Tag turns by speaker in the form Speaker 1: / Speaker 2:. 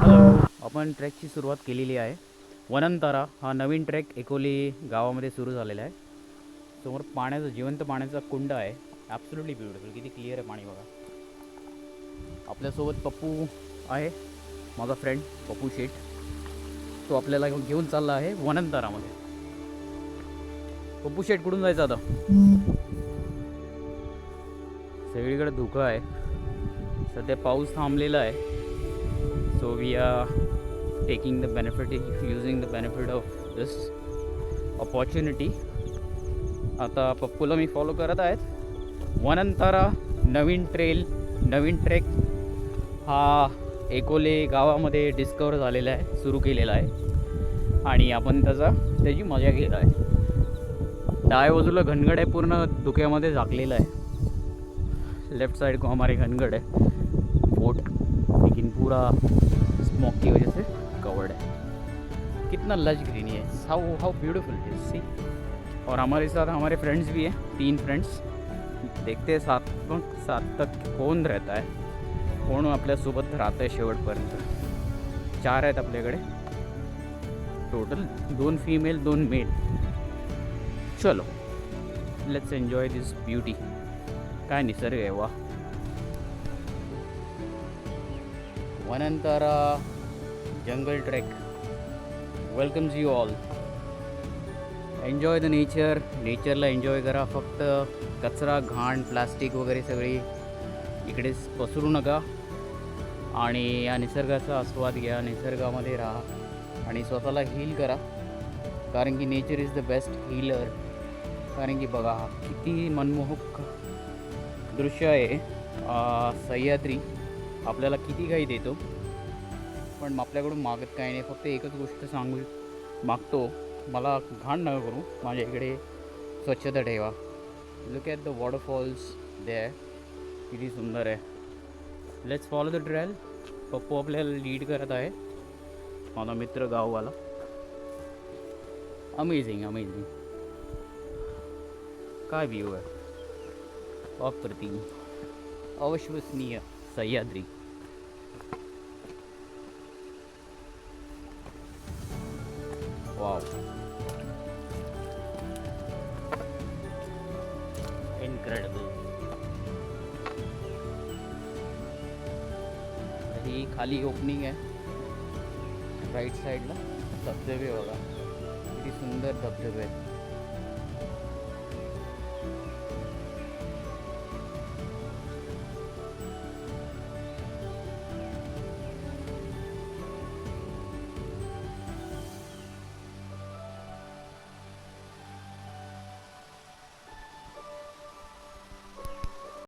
Speaker 1: आपण ट्रेकची सुरुवात केलेली आहे. वनंतारा हा नवीन ट्रेक एकोली गावामध्ये सुरू झालेला आहे. समोर पाण्याचा जिवंत पाण्याचा कुंड आहे. Absolutely beautiful. किती क्लिअर आहे पाणी बघा. आपल्यासोबत पप्पू आहे, माझा फ्रेंड पप्पू शेठ. तो आपल्याला घेऊन चालला आहे वनंतारामध्ये. पप्पू शेठ कुठून जायचं आता? सगळीकडे धुकं आहे. सध्या पाऊस थांबलेला आहे. So we are taking the benefit, using the benefit of this opportunity. आता पप्पूला मी फॉलो करत आहेत. वनंतारा नवीन नवीन ट्रेक हा एकोले गावामध्ये डिस्कवर झालेला आहे, सुरू केलेला आहे आणि आपण त्याची मजा घेत आहे. डाव्या बाजूला घनगड आहे, पूर्ण धुक्यामध्ये झाकलेला आहे. लेफ्ट साइड को हमारे घनगड है बोट, लेकिन पूरा स्मोक की वजह से कवर्ड है. कितना लश ग्रीनी है. हाउ ब्यूटीफुल इज सी. और हमारे साथ हमारे फ्रेंड्स भी हैं, 3 फ्रेंड्स. देखते हैं सात तक कौन रहता है, कोण आपल्यासोबत राहतं आहे शेवटपर्यंत. 4 आहेत आपल्याकडे टोटल, 2 फीमेल 2 मेल. चलो लेट्स एन्जॉय दिस ब्युटी. काय निसर्ग आहे वा. वनंतारा जंगल trek welcomes you all. Enjoy the nature. नेचरला एन्जॉय करा. फक्त कचरा, घाण, प्लास्टिक वगैरे सगळी इकडेच पसरू नका आणि या निसर्गाचा आस्वाद घ्या. निसर्गामध्ये राहा आणि स्वतःला हील करा, कारण की nature is the best healer. कारण की बघा किती मनमोहक दृश्य आहे. सह्याद्री आपल्याला किती काही देतो, पण आपल्याकडून मागत काही नाही. फक्त एकच गोष्ट सांगू मागतो, मला घाण नका करू, माझ्या इकडे स्वच्छता ठेवा. लुक ॲट द वॉटरफॉल्स दे, किती सुंदर आहे. Let's follow the trail. Pappu आपल्याला लीड करत आहे, माझा मित्र गाववाला. Amazing amazing. काय व्ह्यू आहे, अप्रतिम, अविश्वसनीय. सह्याद्री. Wow, incredible. ही खाली ओपनिंग आहे. राईट साईडला धबधबे बघा, किती सुंदर धबधबे आहेत.